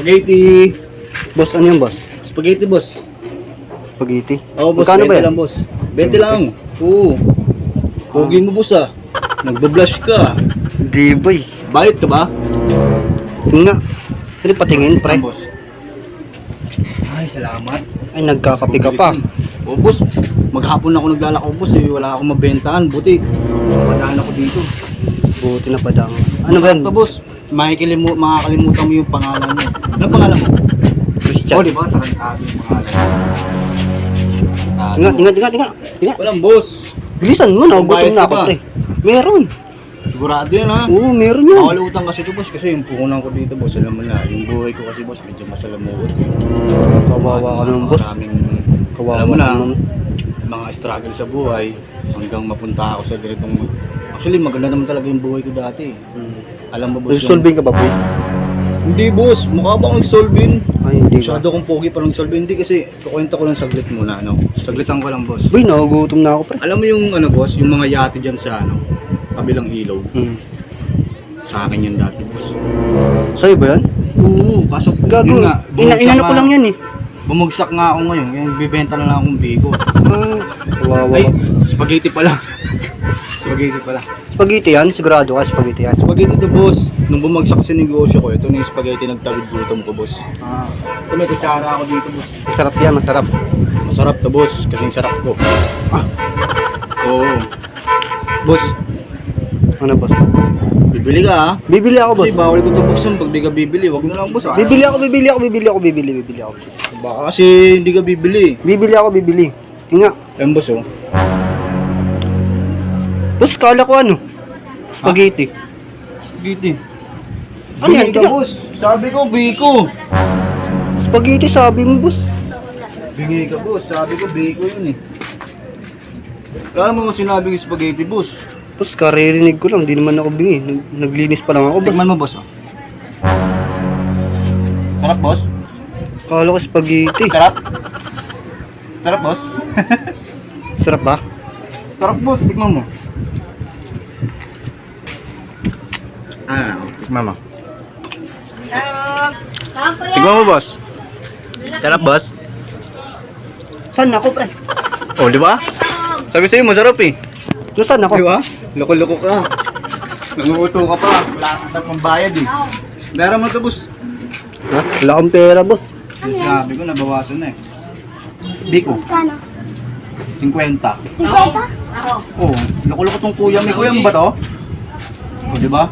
Spaghetti. Boss, ano yung boss? Spaghetti, boss. Spaghetti? Oo, boss. Magkano 20 ba yan? lang, boss. 20 lang. Oo. Pogi mo, boss, ah. Nagbablush ka. Di boy. Bayad ka ba? Yun nga. Pwede patingin, pre. Boss. Ay, salamat. Ay, nagkakape ka pa. Oo, boss. Maghapon ako naglalakaw, boss. Eh. Wala akong mabentahan. Buti. Padaan ako dito. Buti na padang. Ano ba yan? Ito, boss. Makakalimutan mo yung pangalan mo. Ano pangalan mo? Christian. Oh, di ba? Tarantado yung pangalan. Tinga. Walang, boss. Bilisan mo, nagutom Bayad na ka ako, ba? pre. Meron. Sigurado yan, ha? Oo, meron yan. Bawal utang kasi ito, boss. Kasi yung puhunan ko dito, boss. Alam mo na. Yung buhay ko kasi, boss, medyo masalamuot. Kawawa ka naman, boss. Maraming, Kawawa alam mo ka na, naman. mga struggle sa buhay hanggang mapunta ako sa ganitong. Actually, maganda naman talaga yung buhay ko dati. Alam mo, boss, Solving ka ba, boy? Hindi, boss. Mukha bang nag-solving? Ay, hindi ba? Masyado kong pogi parang nag-solving. Hindi kasi, kukwenta ko lang saglit muna, ano. Saglitan ko lang, boss. Boy, nagugutom na ako, pre. Alam mo yung, ano, boss, yung mga yate dyan sa, ano, kabilang ilaw. Sa akin yan dati, boss. Sa'yo ba yan? Oo, pasok. Gago. Yun nga, Inano ko lang yan eh. Bumagsak nga ako ngayon. Yung bibenta na lang akong bigo. Kawawa Ay, ka. spaghetti pala. Spaghetti pala. Spaghetti yan? Sigurado ka, spaghetti yan. Spaghetti to, boss. Nung bumagsak sa negosyo ko, ito na yung spaghetti nagtawid gutom ko, boss. Ito may kutsara ako dito, boss. Masarap yan, masarap. Masarap to, boss. Kasi sarap ko. Oo. Boss, Ano, boss? bibili ka, ha? Bibili ako, boss. Kasi bawal ko ito buksan pag di ka bibili. Wag na lang, boss, ha? Bibili ako. Baka kasi hindi ka bibili. Bibili. Tinga. Ayan, boss, oh. Boss, kala ko ano? Spaghetti. Spaghetti. Ano yan? Bingi ka, boss. Sabi ko, biko. Spaghetti, sabi mo, boss. Bingi ka, boss. Sabi ko, biko yun, eh. Kaya mo sinabing spaghetti, boss. Boss, karirinig ko lang. Di naman ako bingi. Naglinis pa lang ako, boss. Tikman mo, boss, oh. Sarap, boss. Kala ko spaghetti. Sarap. Sarap, boss. Sarap ba? Sarap, boss. Tikman mo. Tikman mo. Tikman mo, boss. Sarap, boss. Saan ako, pre? Oh, di ba? Sabi sa'yo, masarap, eh. Saan ako? Di ba? Loko-loko ka. Nanguuto ka pa. Wala kang pambayad, eh. Dara mo ito, boss. Ha? Wala akong pera, boss. Sabi ko, nabawasan na, eh. Biko. Kano? 50. 50? Oh, loko-loko tong kuya. May kuya mo ba to? O, di ba?